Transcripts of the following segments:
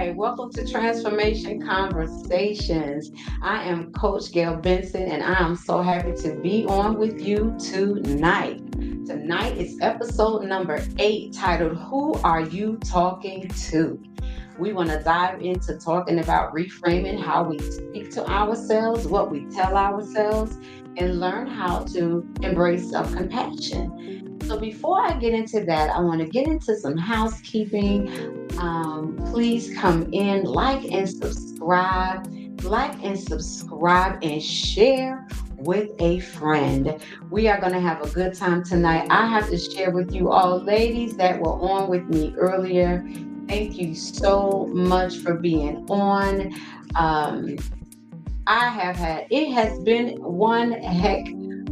right, welcome to Transformation Conversations. I am Coach Gayl Benson, and I am so happy to be on with you tonight. Tonight is episode number 8, titled "Who Are You Talking To?" We want to dive into talking about reframing how we speak to ourselves, what we tell ourselves, and learn how to embrace self compassion. So, before I get into that, I want to get into some housekeeping. Please come in, like and subscribe, and share with a friend. We are going to have a good time tonight. I have to share with you all, ladies that were on with me earlier. Thank you so much for being on. Um, it has been one heck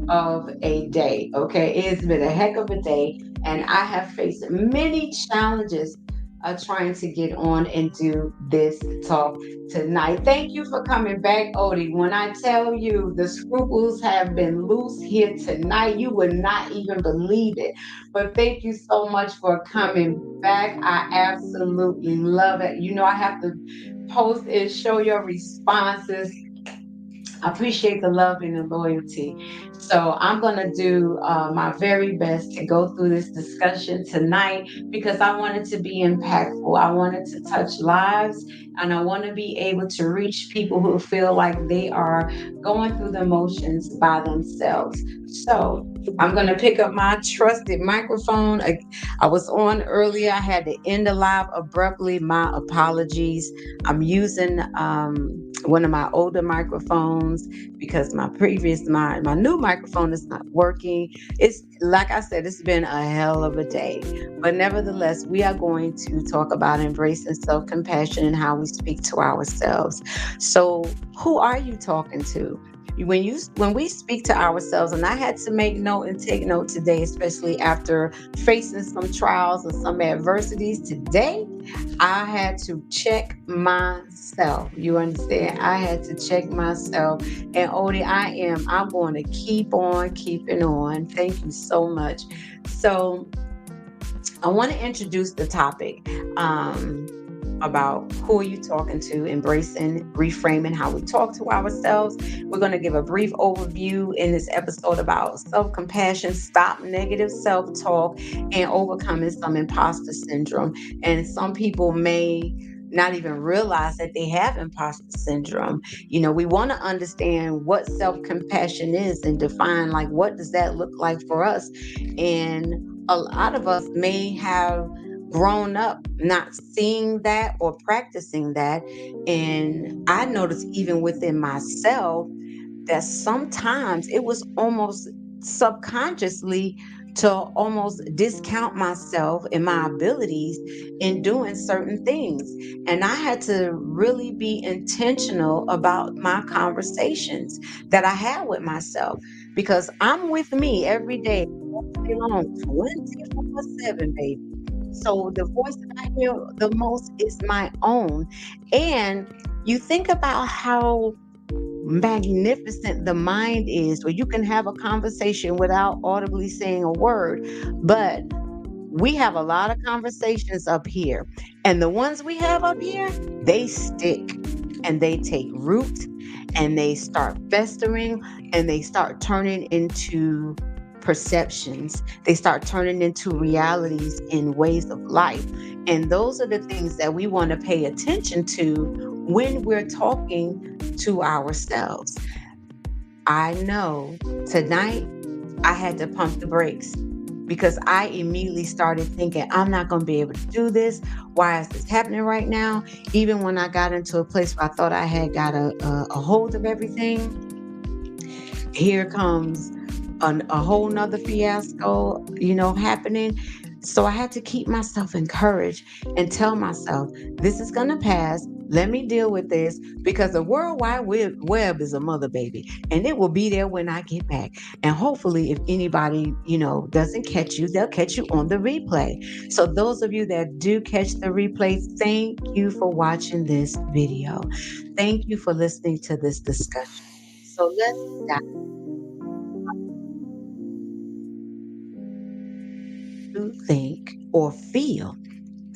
of a day. Okay. It has been a heck of a day. And I have faced many challenges trying to get on and do this talk tonight. Thank you for coming back, Odie. When I tell you the scruples have been loose here tonight, you would not even believe it. But thank you so much for coming back. I absolutely love it. I have to post and show your responses. I appreciate the love and the loyalty. So I'm going to do my very best to go through this discussion tonight because I want it to be impactful. I want it to touch lives, and I want to be able to reach people who feel like they are going through the motions by themselves. So I'm going to pick up my trusted microphone. I was on earlier. I had to end the live abruptly. My apologies. I'm using one of my older microphones because my new microphone is not working. It's like I said, it's been a hell of a day. But nevertheless, we are going to talk about embracing self-compassion and how we speak to ourselves. So, who are you talking to? When we speak to ourselves, and I had to make note and take note today, especially after facing some trials and some adversities today, I had to check myself. You understand? I had to check myself. And Odie, I'm going to keep on keeping on. Thank you so much. So I want to introduce the topic. About who are you talking to, embracing, reframing how we talk to ourselves. We're going to give a brief overview in this episode about self compassion, stop negative self talk, and overcoming some imposter syndrome. And some people may not even realize that they have imposter syndrome. We want to understand what self compassion is and define, like, what does that look like for us. And a lot of us may have grown up not seeing that or practicing that. And I noticed even within myself that sometimes it was almost subconsciously to almost discount myself and my abilities in doing certain things. And I had to really be intentional about my conversations that I had with myself because I'm with me every day, all day long, 24/7, baby. So the voice that I hear the most is my own. And you think about how magnificent the mind is, where you can have a conversation without audibly saying a word. But we have a lot of conversations up here. And the ones we have up here, they stick and they take root and they start festering and they start turning into perceptions. They start turning into realities in ways of life. And those are the things that we want to pay attention to when we're talking to ourselves. I know tonight I had to pump the brakes because I immediately started thinking, I'm not going to be able to do this. Why is this happening right now? Even when I got into a place where I thought I had got a hold of everything, here comes a whole nother fiasco, happening. So I had to keep myself encouraged and tell myself, this is going to pass. Let me deal with this because the World Wide Web is a mother baby and it will be there when I get back. And hopefully, if anybody, doesn't catch you, they'll catch you on the replay. So, those of you that do catch the replay, thank you for watching this video. Thank you for listening to this discussion. So, let's dive into think or feel.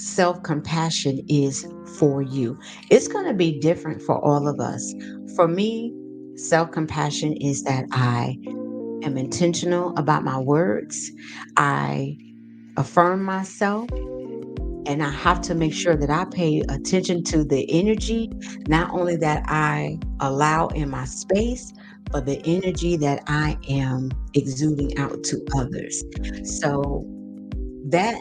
self compassion is for you. It's going to be different for all of us. For me, self compassion is that I am intentional about my words. I affirm myself. And I have to make sure that I pay attention to the energy, not only that I allow in my space, but the energy that I am exuding out to others. So that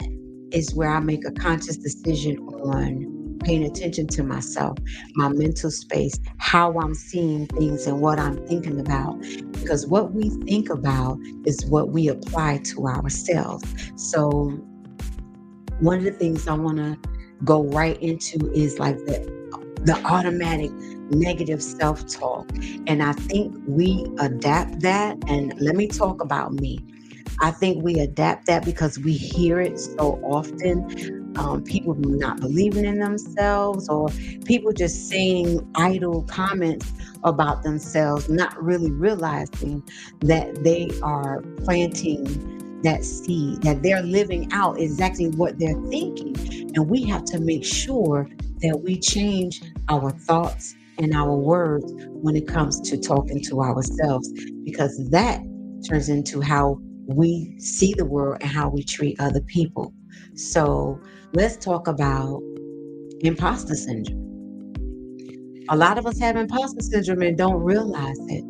is where I make a conscious decision on paying attention to myself, my mental space, how I'm seeing things and what I'm thinking about. Because what we think about is what we apply to ourselves. So one of the things I want to go right into is like the automatic negative self-talk. And I think we adapt that. And let me talk about me. I think we adapt that because we hear it so often. People not believing in themselves, or people just saying idle comments about themselves, not really realizing that they are planting that seed, that they're living out exactly what they're thinking. And we have to make sure that we change our thoughts and our words when it comes to talking to ourselves, because that turns into how we see the world and how we treat other people. So let's talk about imposter syndrome. A lot of us have imposter syndrome and don't realize it.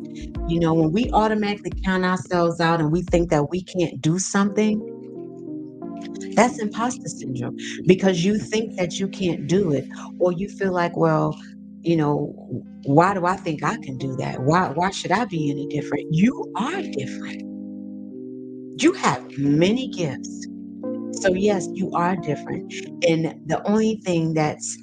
You know, when we automatically count ourselves out and we think that we can't do something, that's imposter syndrome, because you think that you can't do it, or you feel like, well, you know, why do I think I can do that? Why should I be any different? You are different. You have many gifts. So yes, you are different. And the only thing that's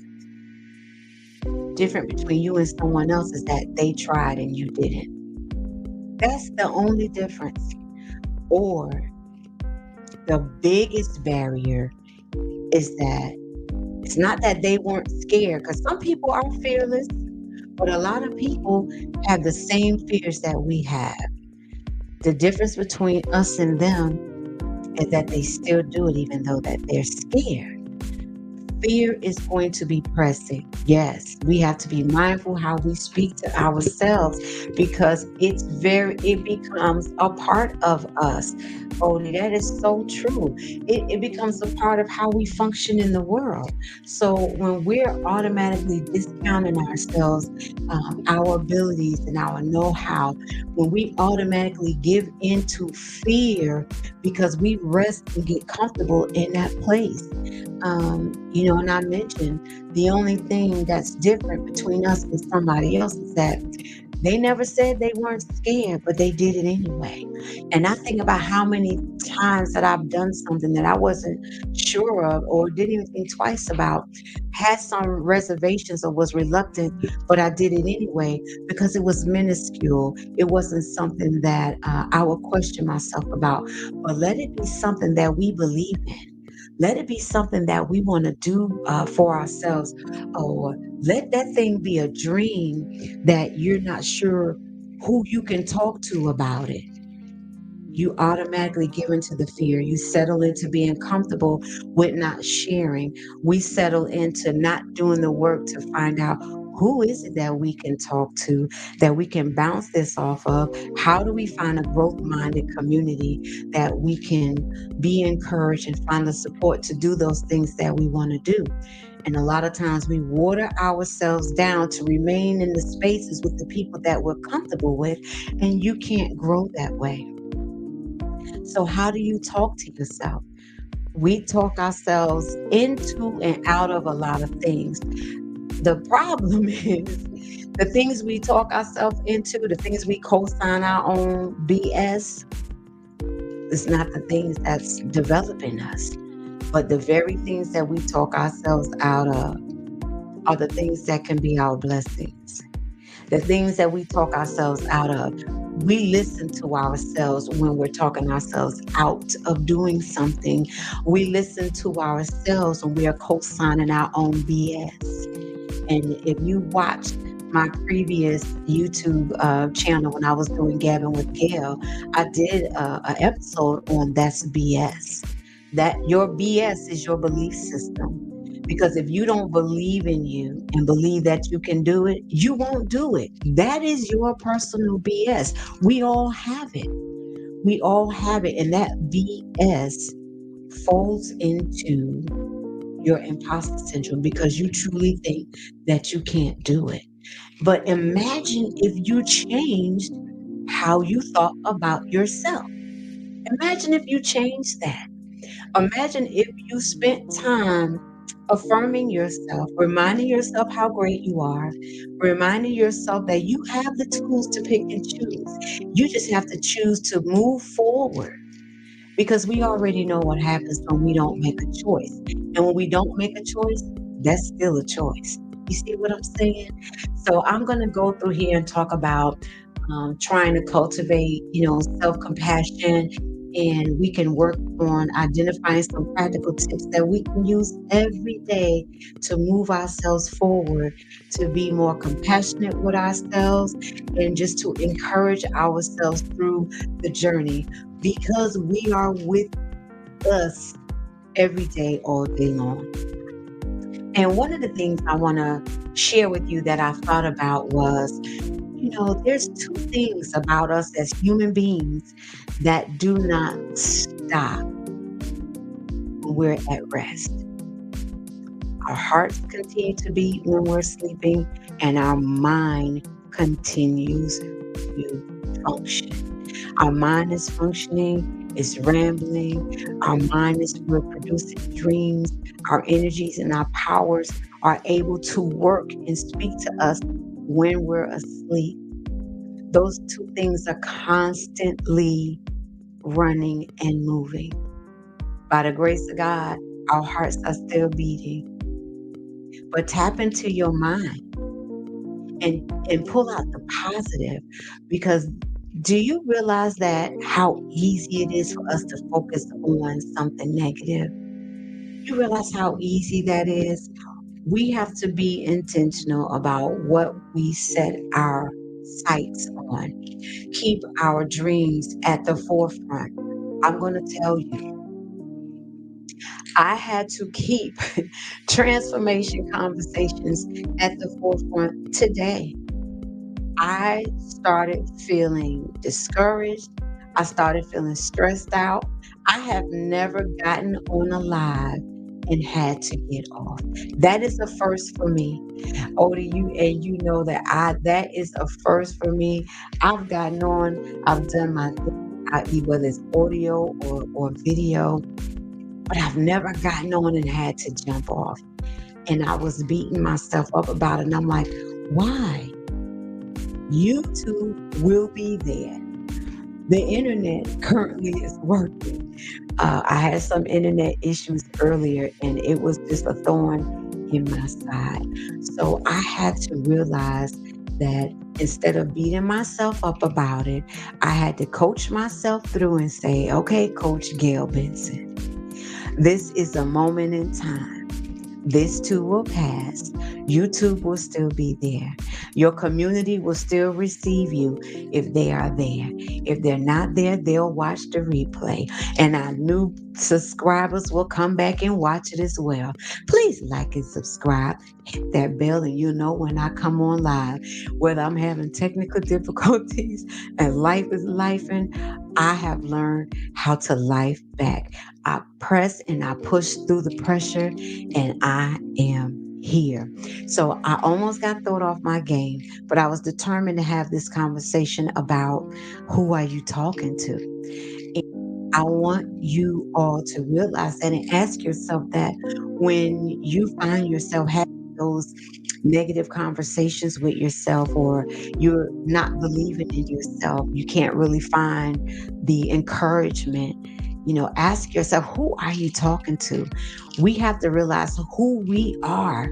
different between you and someone else is that they tried and you didn't. That's the only difference. Or the biggest barrier is that it's not that they weren't scared, because some people are fearless, but a lot of people have the same fears that we have. The difference between us and them is that they still do it even though that they're scared. Fear is going to be present. Yes, we have to be mindful how we speak to ourselves, because it becomes a part of us. Odie, that is so true. It becomes a part of how we function in the world. So when we're automatically discounting ourselves, our abilities and our know-how, when we automatically give into fear because we rest and get comfortable in that place, and I mentioned the only thing that's different between us and somebody else is that they never said they weren't scared, but they did it anyway. And I think about how many times that I've done something that I wasn't sure of or didn't even think twice about, had some reservations or was reluctant, but I did it anyway because it was minuscule. It wasn't something that I would question myself about. But let it be something that we believe in. Let it be something that we want to do for ourselves, or let that thing be a dream that you're not sure who you can talk to about it. You automatically give into the fear. You settle into being comfortable with not sharing. We settle into not doing the work to find out who is it that we can talk to, that we can bounce this off of. How do we find a growth minded community that we can be encouraged and find the support to do those things that we want to do? And a lot of times we water ourselves down to remain in the spaces with the people that we're comfortable with, and you can't grow that way. So, how do you talk to yourself? We talk ourselves into and out of a lot of things. The problem is the things we talk ourselves into, the things we co sign our own BS, is not the things that's developing us. But the very things that we talk ourselves out of are the things that can be our blessings. The things that we talk ourselves out of. We listen to ourselves when we're talking ourselves out of doing something. We listen to ourselves when we are co-signing our own BS. And if you watched my previous YouTube channel when I was doing Gabbing with Gayl, I did an episode on that's BS. That your BS is your belief system. Because if you don't believe in you and believe that you can do it, you won't do it. That is your personal BS. We all have it. We all have it. And that BS folds into your imposter syndrome because you truly think that you can't do it. But imagine if you changed how you thought about yourself. Imagine if you changed that. Imagine if you spent time affirming yourself, reminding yourself how great you are, reminding yourself that you have the tools to pick and choose. You just have to choose to move forward because we already know what happens when we don't make a choice. And when we don't make a choice, that's still a choice. You see what I'm saying? So I'm going to go through here and talk about trying to cultivate, self-compassion, and we can work on identifying some practical tips that we can use every day to move ourselves forward, to be more compassionate with ourselves, and just to encourage ourselves through the journey because we are with us every day, all day long. And one of the things I want to share with you that I thought about was, there's two things about us as human beings that do not stop when we're at rest. Our hearts continue to beat when we're sleeping, and our mind continues to function. Our mind is functioning, it's rambling. Our mind is we're producing dreams. Our energies and our powers are able to work and speak to us when we're asleep. Those two things are constantly running and moving. By the grace of God, our hearts are still beating. But tap into your mind and pull out the positive because do you realize that how easy it is for us to focus on something negative? You realize how easy that is? We have to be intentional about what we set our sights on. Keep our dreams at the forefront. I'm going to tell you, I had to keep transformation conversations at the forefront today. I started feeling discouraged. I started feeling stressed out. I have never gotten on a live and had to get off. That is a first for me. Older you and you know that that is a first for me. I've gotten on, I've done my thing, whether it's audio or video, but I've never gotten on and had to jump off. And I was beating myself up about it. And I'm like, why? YouTube will be there. The internet currently is working. I had some internet issues earlier, and it was just a thorn in my side. So I had to realize that instead of beating myself up about it, I had to coach myself through and say, okay, Coach Gayl Benson, this is a moment in time. This too will pass. YouTube will still be there. Your community will still receive you if they are there. If they're not there, they'll watch the replay. And our new subscribers will come back and watch it as well. Please like and subscribe. Hit that bell and you'll know when I come on live. Whether I'm having technical difficulties and life is lifing, I have learned how to life back. I press and I push through the pressure and I am here. So I almost got thrown off my game, but I was determined to have this conversation about who are you talking to? And I want you all to realize that and ask yourself that when you find yourself having those negative conversations with yourself or you're not believing in yourself, you can't really find the encouragement. Ask yourself, who are you talking to? We have to realize who we are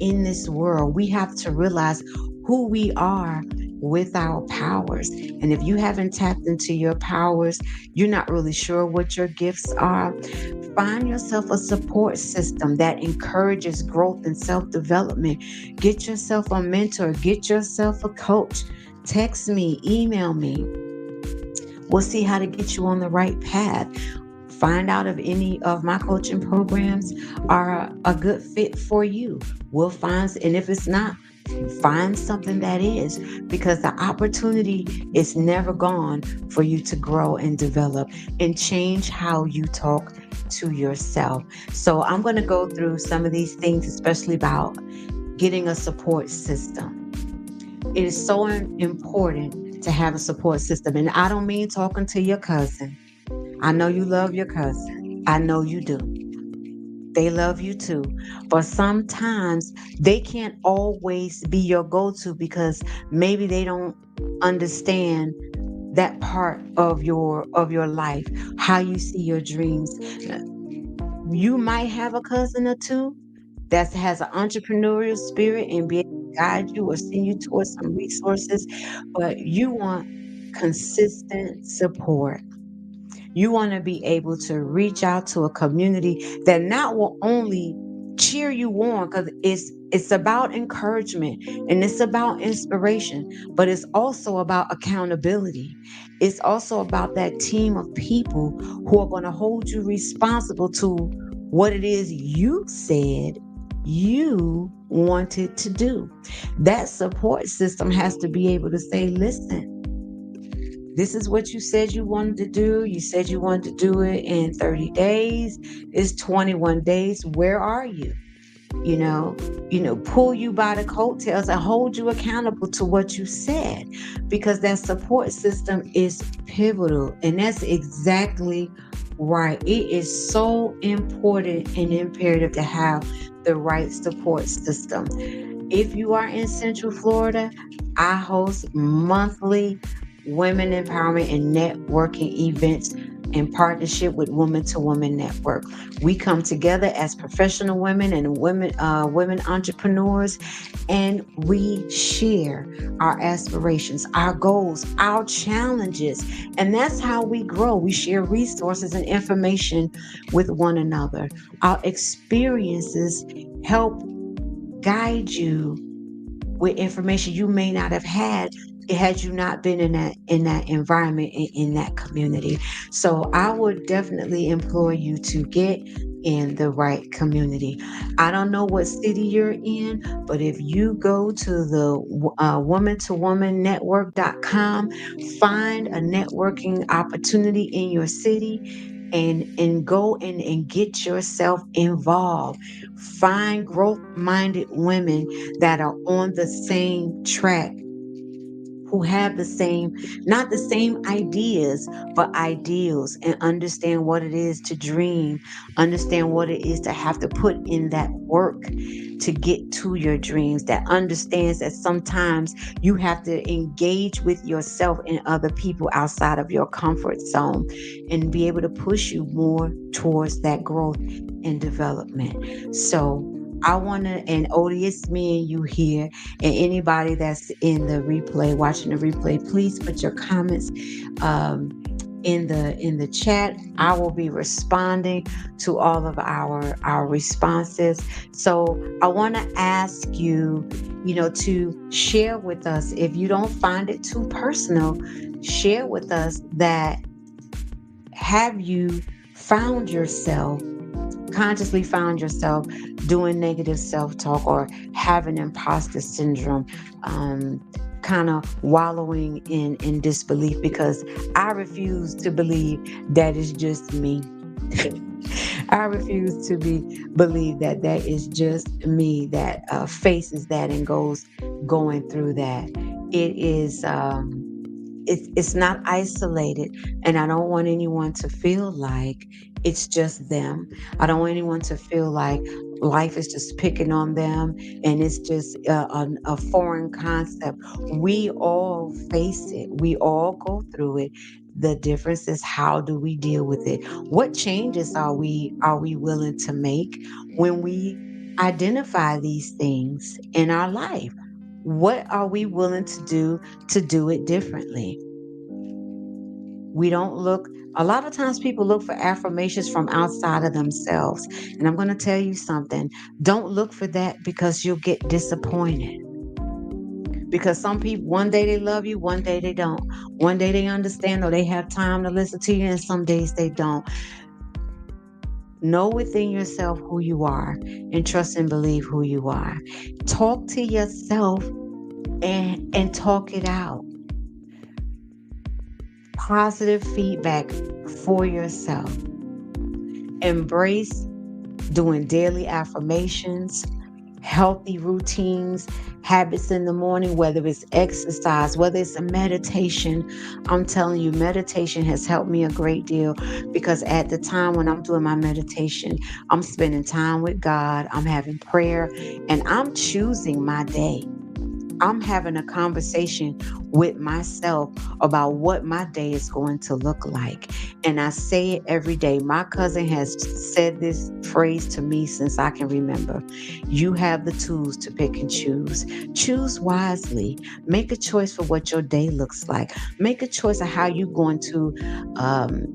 in this world. We have to realize who we are with our powers. And if you haven't tapped into your powers, you're not really sure what your gifts are. Find yourself a support system that encourages growth and self development. Get yourself a mentor, get yourself a coach. Text me, email me. We'll see how to get you on the right path. Find out if any of my coaching programs are a good fit for you. We'll find, and if it's not, find something that is, because the opportunity is never gone for you to grow and develop and change how you talk to yourself. So I'm going to go through some of these things, especially about getting a support system. It is so important to have a support system. And I don't mean talking to your cousin. I know you love your cousin. I know you do. They love you too. But sometimes they can't always be your go to because maybe they don't understand that part of your life, how you see your dreams. You might have a cousin or two that has an entrepreneurial spirit and be able to guide you or send you towards some resources, but you want consistent support. You want to be able to reach out to a community that not will only cheer you on, because it's about encouragement and it's about inspiration, but it's also about accountability. It's also about that team of people who are going to hold you responsible to what it is you said you wanted to do. That support system has to be able to say, listen, this is what you said you wanted to do. You said you wanted to do it in 30 days. It's 21 days. Where are you? You know, pull you by the coattails and hold you accountable to what you said, because that support system is pivotal. And that's exactly right. It is so important and imperative to have the right support system. If you are in Central Florida, I host monthly women empowerment and networking events in partnership with Woman to Woman Network. We come together as professional women and women entrepreneurs, and we share our aspirations, our goals, our challenges, and that's how we grow. We share resources and information with one another. Our experiences help guide you with information you may not have had had you not been in that environment, in that community. So I would definitely implore you to get in the right community. I don't know what city you're in, but if you go to the woman to woman network.com, find a networking opportunity in your city, and go in and get yourself involved. Find growth minded women that are on the same track, who have the same, not the same ideas, but ideals, and understand what it is to dream, understand what it is to have to put in that work to get to your dreams, that understands that sometimes you have to engage with yourself and other people outside of your comfort zone and be able to push you more towards that growth and development. So I want to, and Odie, it's me and you here, and anybody that's in the replay, watching the replay, please put your comments um, in the chat. I will be responding to all of our responses. So I want to ask you, to share with us, if you don't find it too personal, share with us that, have you found yourself, consciously found yourself doing negative self-talk or having imposter syndrome, um, kind of wallowing in disbelief, because I refuse to believe that it's just me. I refuse to believe that that is just me that faces that and going through that. It is it's not isolated, and I don't want anyone to feel like it's just them. I don't want anyone to feel like life is just picking on them and it's just a foreign concept. We all face it. We all go through it. The difference is, how do we deal with it? What changes are we willing to make when we identify these things in our life? What are we willing to do it differently? We don't look, a lot of times people look for affirmations from outside of themselves. And I'm going to tell you something. Don't look for that, because you'll get disappointed. Because some people, one day they love you, one day they don't. One day they understand or they have time to listen to you, and some days they don't. Know within yourself who you are and trust and believe who you are. Talk to yourself and talk it out. Positive feedback for yourself. Embrace doing daily affirmations, healthy routines, habits in the morning, whether it's exercise, whether it's a meditation. I'm telling you, meditation has helped me a great deal because at the time when I'm doing my meditation, I'm spending time with God, I'm having prayer, and I'm choosing my day. I'm having a conversation with myself about what my day is going to look like. And I say it every day. My cousin has said this phrase to me since I can remember. You have the tools to pick and choose. Choose wisely. Make a choice for what your day looks like. Make a choice of how you're going to um,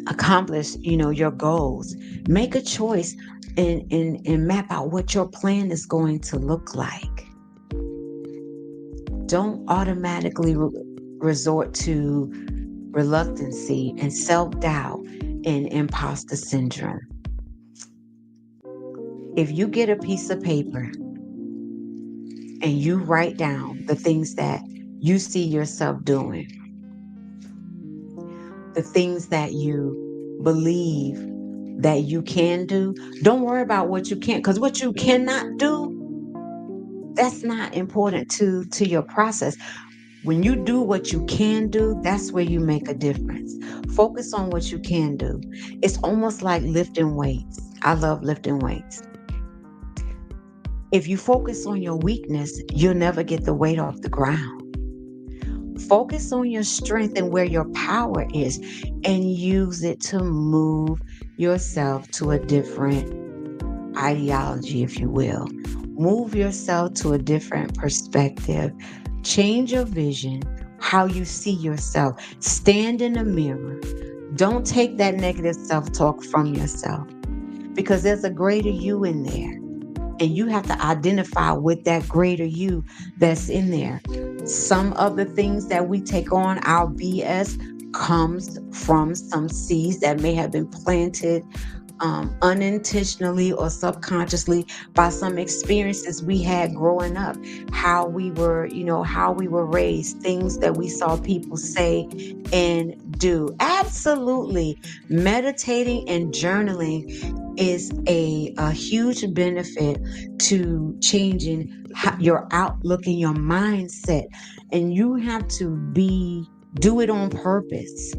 accomplish, your goals. Make a choice and map out what your plan is going to look like. Don't automatically resort to reluctancy and self doubt and imposter syndrome. If you get a piece of paper and you write down the things that you see yourself doing, the things that you believe that you can do, don't worry about what you can't, because what you cannot do, that's not important to your process. When you do what you can do, that's where you make a difference. Focus on what you can do. It's almost like lifting weights. I love lifting weights. If you focus on your weakness, you'll never get the weight off the ground. Focus on your strength and where your power is and use it to move yourself to a different ideology, if you will. Move yourself to a different perspective. Change your vision, how you see yourself. Stand in the mirror. Don't take that negative self talk from yourself because there's a greater you in there. And you have to identify with that greater you that's in there. Some of the things that we take on, our BS, comes from some seeds that may have been planted unintentionally or subconsciously by some experiences we had growing up, how we were raised, things that we saw people say and do. Absolutely. Meditating and journaling is a huge benefit to changing your outlook and your mindset. And you have to do it on purpose.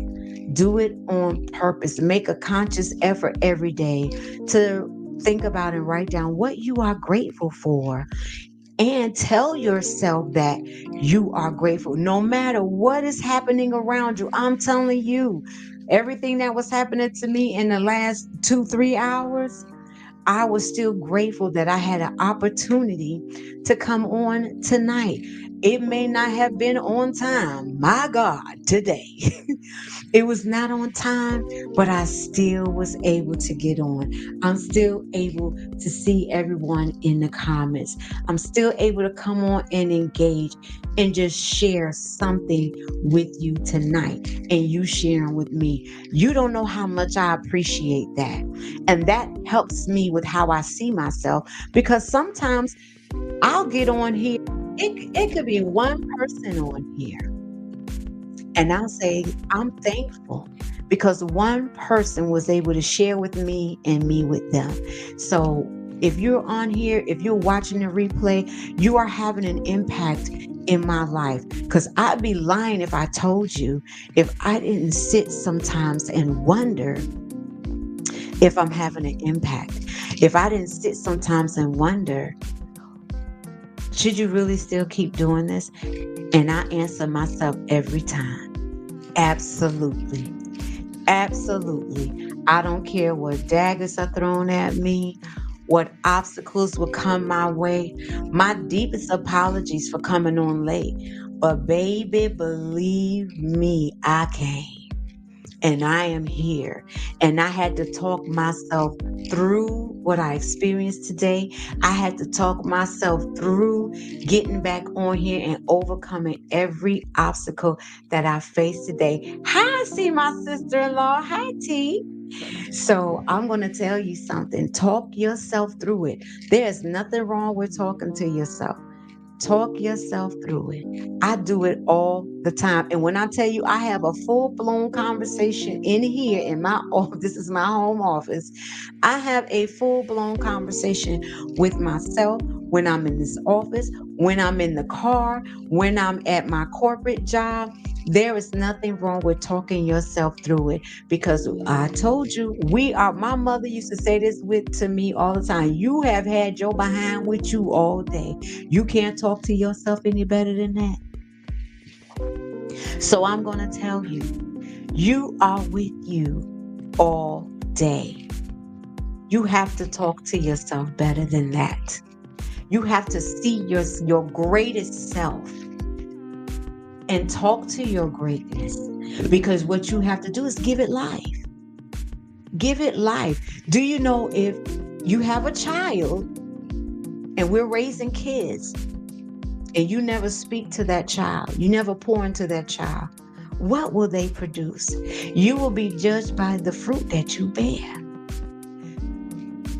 Do it on purpose. Make a conscious effort every day to think about and write down what you are grateful for and tell yourself that you are grateful no matter what is happening around you. I'm telling you, everything that was happening to me in the last 2, 3 hours, I was still grateful that I had an opportunity to come on tonight. It may not have been on time, my God, today. It was not on time, but I still was able to get on. I'm still able to see everyone in the comments. I'm still able to come on and engage and just share something with you tonight and you sharing with me. You don't know how much I appreciate that. And that helps me with how I see myself because sometimes I'll get on here. It could be one person on here and I'll say, I'm thankful because one person was able to share with me and me with them. So if you're on here, if you're watching the replay, you are having an impact in my life. Because I'd be lying if I told you, if I didn't sit sometimes and wonder if I'm having an impact. If I didn't sit sometimes and wonder, should you really still keep doing this? And I answer myself every time. Absolutely. Absolutely. I don't care what daggers are thrown at me, what obstacles will come my way. My deepest apologies for coming on late. But baby, believe me, I came and I am here. And I had to talk myself through what I experienced today. I had to talk myself through getting back on here and overcoming every obstacle that I faced today. Hi, I see my sister in law. Hi, T. So I'm going to tell you something. Talk yourself through it. There's nothing wrong with talking to yourself. Talk yourself through it. I do it all the time. And when I tell you I have a full blown conversation in here in my office, this is my home office. I have a full blown conversation with myself when I'm in this office, when I'm in the car, when I'm at my corporate job. There is nothing wrong with talking yourself through it because I told you my mother used to say this with to me all the time. You have had your behind with you all day. You can't talk to yourself any better than that. So I'm going to tell you, you are with you all day. You have to talk to yourself better than that. You have to see your greatest self and talk to your greatness because what you have to do is give it life. Give it life. Do you know if you have a child and we're raising kids and you never speak to that child, you never pour into that child, what will they produce? You will be judged by the fruit that you bear.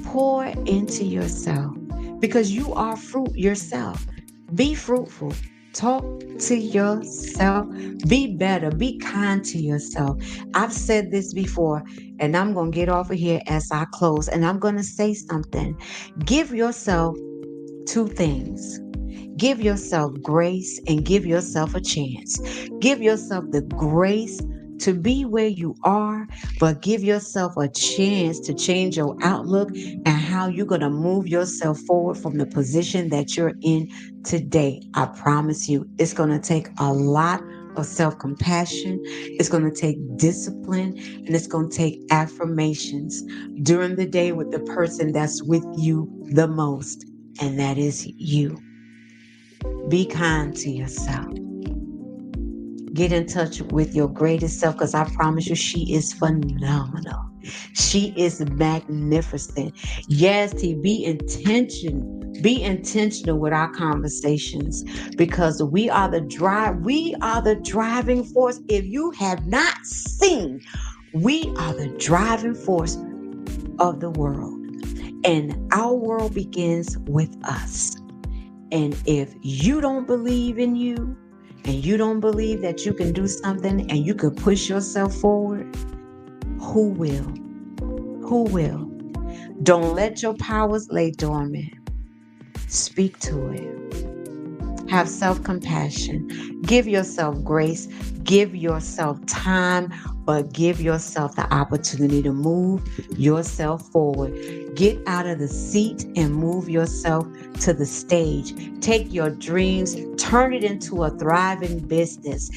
Pour into yourself because you are fruit yourself. Be fruitful. Talk to yourself. Be better. Be kind to yourself. I've said this before, and I'm going to get off of here as I close, and I'm going to say something. Give yourself two things. Give yourself grace and give yourself a chance. Give yourself the grace to be where you are, but give yourself a chance to change your outlook and how you're going to move yourself forward from the position that you're in today. I promise you, it's going to take a lot of self compassion, it's going to take discipline, and it's going to take affirmations during the day with the person that's with you the most, and that is you. Be kind to yourself. Get in touch with your greatest self because I promise you, she is phenomenal. She is magnificent. Yes, be intentional with our conversations because we are the driving force. If you have not seen, we are the driving force of the world. And our world begins with us. And if you don't believe in you and you don't believe that you can do something and you can push yourself forward, who will? Who will? Don't let your powers lay dormant. Speak to it. Have self compassion. Give yourself grace. Give yourself time, but give yourself the opportunity to move yourself forward. Get out of the seat and move yourself to the stage. Take your dreams, turn it into a thriving business.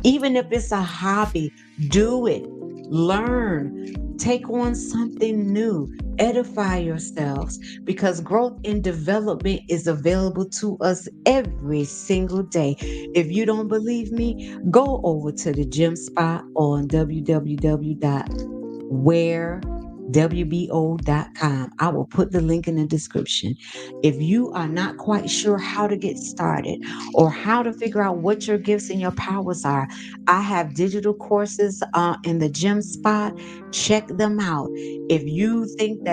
Even if it's a hobby, do it. Learn. Take on something new. Edify yourselves because growth and development is available to us every single day. If you don't believe me, go over to the gym spot on www.wherewbo.com. I will put the link in the description. If you are not quite sure how to get started or how to figure out what your gifts and your powers are, I have digital courses in the gym spot. Check them out. If you think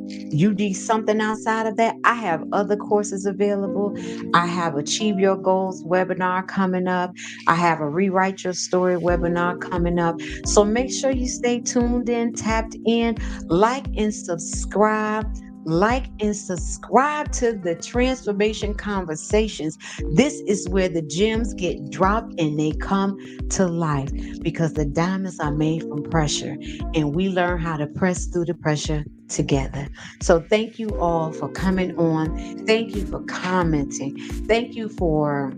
you need something outside of that, I have other courses available. I have Achieve Your Goals webinar coming up. I have a Rewrite Your Story webinar coming up. So make sure you stay tuned in, tapped in, like and subscribe. Like and subscribe to the Transformation Conversations. This is where the gems get dropped and they come to life because the diamonds are made from pressure and we learn how to press through the pressure together. So thank you all for coming on. Thank you for commenting. Thank you for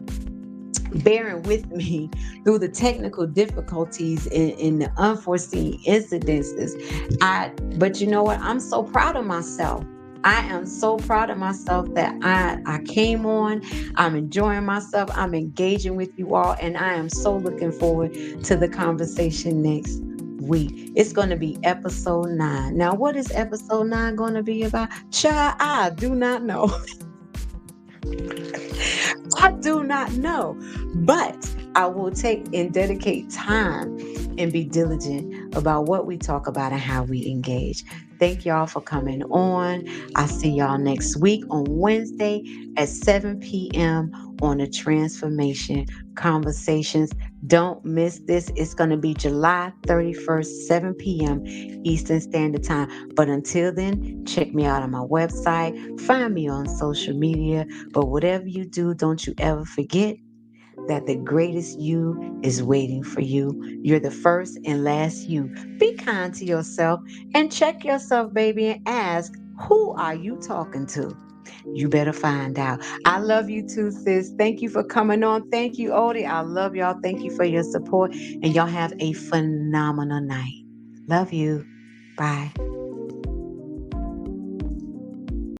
bearing with me through the technical difficulties in the unforeseen incidences. But you know what? I'm so proud of myself. I am so proud of myself that I came on. I'm enjoying myself. I'm engaging with you all, and I am so looking forward to the conversation next week. It's going to be episode 9. Now, what is episode 9 going to be about? Child, I do not know. I do not know, but I will take and dedicate time and be diligent about what we talk about and how we engage. Thank y'all for coming on. I see y'all next week on Wednesday at 7 p.m. on the Transformation Conversations. Don't miss this. It's going to be July 31st, 7 p.m. Eastern Standard Time. But until then, check me out on my website, find me on social media. But whatever you do, don't you ever forget that the greatest you is waiting for you. You're the first and last you. Be kind to yourself and check yourself, baby, and ask, who are you talking to? You better find out. I love you too, sis. Thank you for coming on. Thank you, Odie. I love y'all. Thank you for your support. And y'all have a phenomenal night. Love you. Bye.